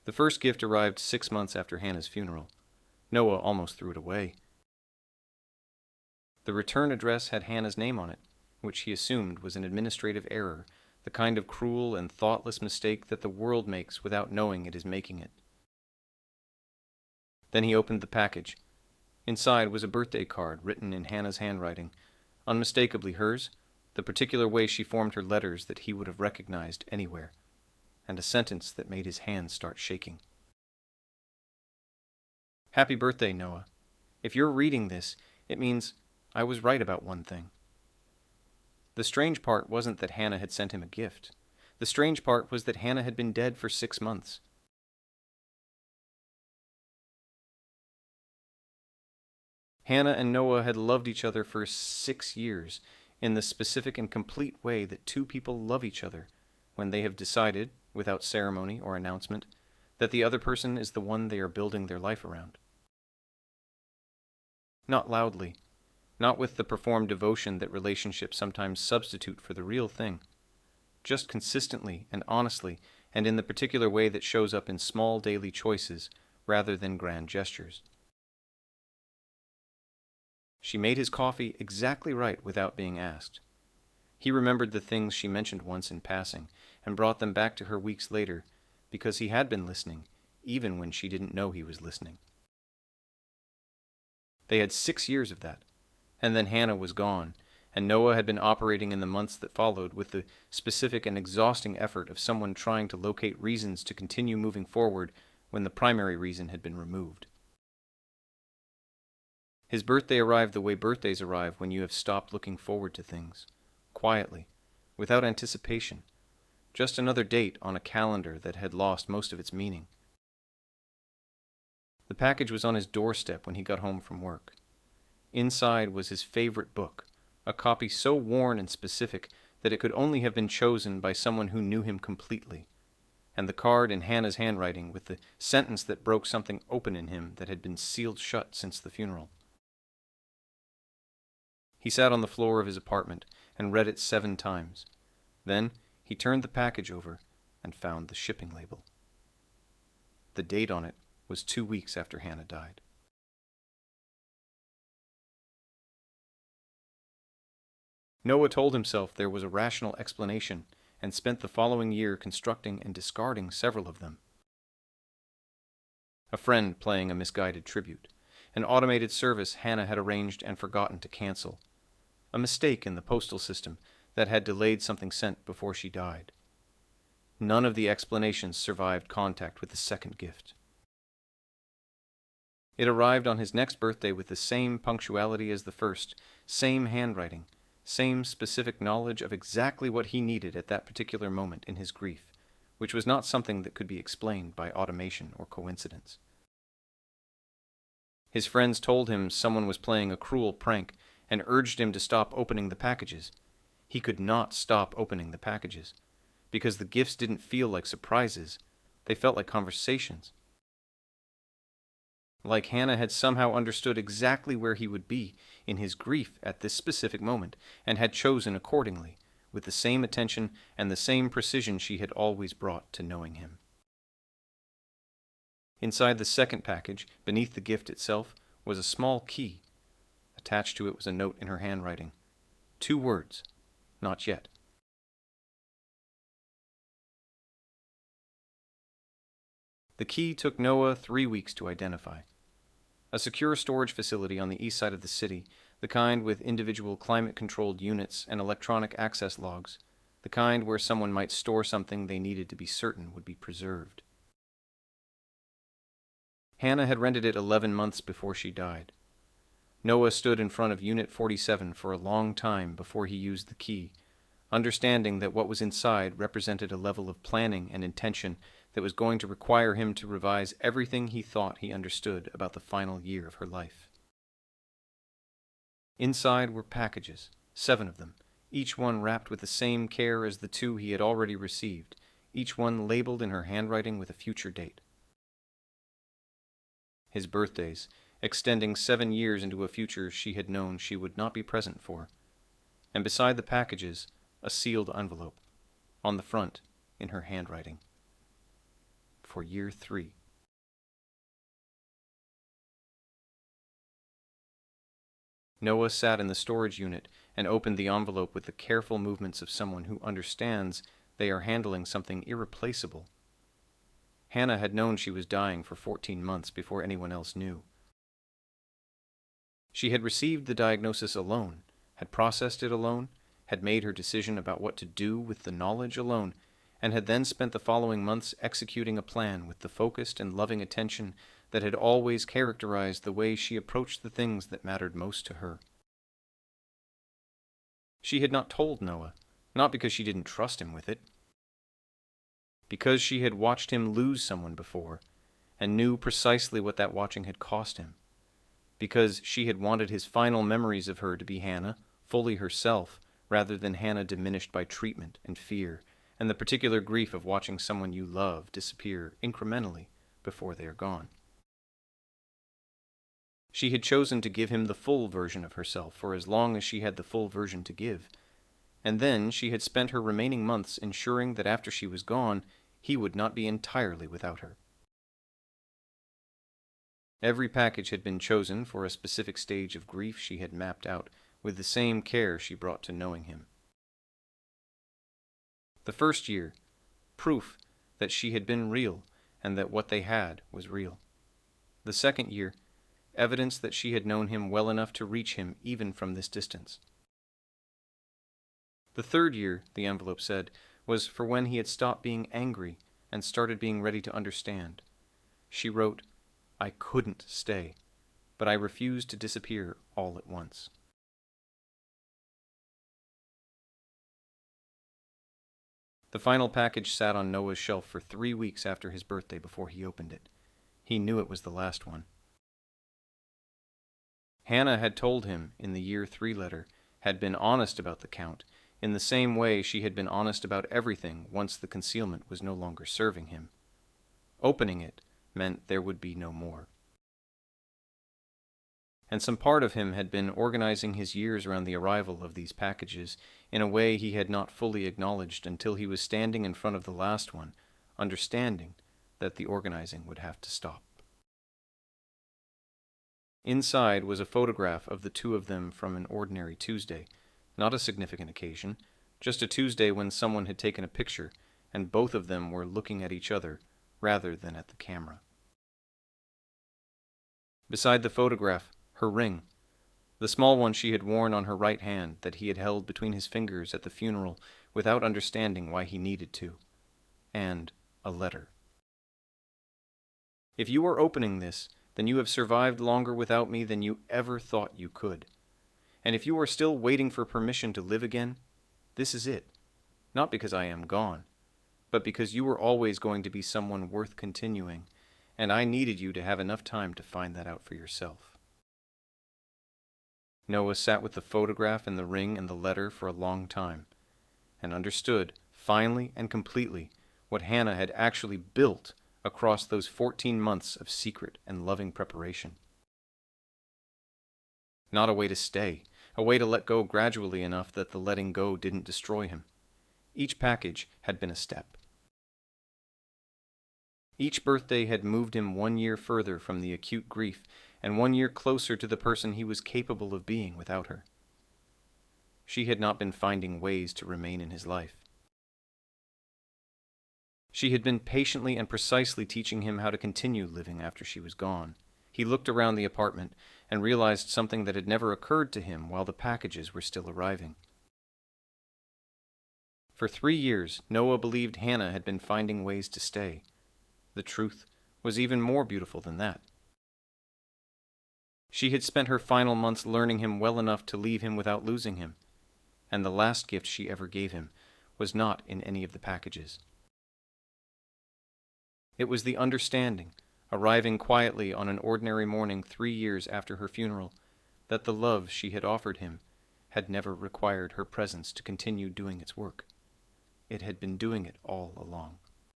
The first gift arrived 6 months after Hannah's funeral. Noah almost threw it away. The return address had Hannah's name on it, which he assumed was an administrative error, the kind of cruel and thoughtless mistake that the world makes without knowing it is making it. Then he opened the package. Inside was a birthday card written in Hannah's handwriting, unmistakably hers, the particular way she formed her letters that he would have recognized anywhere, and a sentence that made his hands start shaking. Happy birthday, Noah. If you're reading this, it means I was right about one thing. The strange part wasn't that Hannah had sent him a gift. The strange part was that Hannah had been dead for 6 months. Hannah and Noah had loved each other for 6 years, in the specific and complete way that two people love each other, when they have decided, without ceremony or announcement, that the other person is the one they are building their life around. Not loudly, not with the performed devotion that relationships sometimes substitute for the real thing, just consistently and honestly, and in the particular way that shows up in small daily choices rather than grand gestures. She made his coffee exactly right without being asked. He remembered the things she mentioned once in passing and brought them back to her weeks later because he had been listening, even when she didn't know he was listening. They had 6 years of that, and then Hannah was gone, and Noah had been operating in the months that followed with the specific and exhausting effort of someone trying to locate reasons to continue moving forward when the primary reason had been removed. His birthday arrived the way birthdays arrive when you have stopped looking forward to things, quietly, without anticipation, just another date on a calendar that had lost most of its meaning. The package was on his doorstep when he got home from work. Inside was his favorite book, a copy so worn and specific that it could only have been chosen by someone who knew him completely, and the card in Hannah's handwriting with the sentence that broke something open in him that had been sealed shut since the funeral. He sat on the floor of his apartment and read it 7 times. Then he turned the package over and found the shipping label. The date on it was 2 weeks after Hannah died. Noah told himself there was a rational explanation and spent the following year constructing and discarding several of them. A friend playing a misguided tribute, an automated service Hannah had arranged and forgotten to cancel, a mistake in the postal system that had delayed something sent before she died. None of the explanations survived contact with the second gift. It arrived on his next birthday with the same punctuality as the first, same handwriting, same specific knowledge of exactly what he needed at that particular moment in his grief, which was not something that could be explained by automation or coincidence. His friends told him someone was playing a cruel prank and urged him to stop opening the packages. He could not stop opening the packages, because the gifts didn't feel like surprises, they felt like conversations. Like Hannah had somehow understood exactly where he would be in his grief at this specific moment, and had chosen accordingly, with the same attention and the same precision she had always brought to knowing him. Inside the second package, beneath the gift itself, was a small key. Attached to it was a note in her handwriting. 2 words, "Not yet." The key took Noah 3 weeks to identify. A secure storage facility on the east side of the city, the kind with individual climate-controlled units and electronic access logs, the kind where someone might store something they needed to be certain would be preserved. Hannah had rented it 11 months before she died. Noah stood in front of Unit 47 for a long time before he used the key, understanding that what was inside represented a level of planning and intention that was going to require him to revise everything he thought he understood about the final year of her life. Inside were packages, 7 of them, each one wrapped with the same care as the 2 he had already received, each one labeled in her handwriting with a future date. His birthdays, extending 7 years into a future she had known she would not be present for, and beside the packages, a sealed envelope, on the front, in her handwriting. for year 3. Noah sat in the storage unit and opened the envelope with the careful movements of someone who understands they are handling something irreplaceable. Hannah had known she was dying for 14 months before anyone else knew. She had received the diagnosis alone, had processed it alone, had made her decision about what to do with the knowledge alone, and had then spent the following months executing a plan with the focused and loving attention that had always characterized the way she approached the things that mattered most to her. She had not told Noah, not because she didn't trust him with it, because she had watched him lose someone before, and knew precisely what that watching had cost him, because she had wanted his final memories of her to be Hannah, fully herself, rather than Hannah diminished by treatment and fear, and the particular grief of watching someone you love disappear incrementally before they are gone. She had chosen to give him the full version of herself for as long as she had the full version to give, and then she had spent her remaining months ensuring that after she was gone, he would not be entirely without her. Every package had been chosen for a specific stage of grief she had mapped out, with the same care she brought to knowing him. The first year, proof that she had been real and that what they had was real. The second year, evidence that she had known him well enough to reach him even from this distance. The third year, the envelope said, was for when he had stopped being angry and started being ready to understand. She wrote, "I couldn't stay, but I refused to disappear all at once." The final package sat on Noah's shelf for 3 weeks after his birthday before he opened it. He knew it was the last one. Hannah had told him in the year 3 letter, had been honest about the count, in the same way she had been honest about everything once the concealment was no longer serving him. Opening it meant there would be no more. And some part of him had been organizing his years around the arrival of these packages in a way he had not fully acknowledged until he was standing in front of the last one, understanding that the organizing would have to stop. Inside was a photograph of the two of them from an ordinary Tuesday, not a significant occasion, just a Tuesday when someone had taken a picture and both of them were looking at each other rather than at the camera. Beside the photograph, her ring, the small one she had worn on her right hand that he had held between his fingers at the funeral without understanding why he needed to, and a letter. "If you are opening this, then you have survived longer without me than you ever thought you could. And if you are still waiting for permission to live again, this is it. Not because I am gone, but because you were always going to be someone worth continuing, and I needed you to have enough time to find that out for yourself." Noah sat with the photograph and the ring and the letter for a long time, and understood, finally and completely, what Hannah had actually built across those 14 months of secret and loving preparation. Not a way to stay, a way to let go gradually enough that the letting go didn't destroy him. Each package had been a step. Each birthday had moved him 1 year further from the acute grief and 1 year closer to the person he was capable of being without her. She had not been finding ways to remain in his life. She had been patiently and precisely teaching him how to continue living after she was gone. He looked around the apartment and realized something that had never occurred to him while the packages were still arriving. For 3 years, Noah believed Hannah had been finding ways to stay. The truth was even more beautiful than that. She had spent her final months learning him well enough to leave him without losing him, and the last gift she ever gave him was not in any of the packages. It was the understanding, arriving quietly on an ordinary morning 3 years after her funeral, that the love she had offered him had never required her presence to continue doing its work. It had been doing it all along.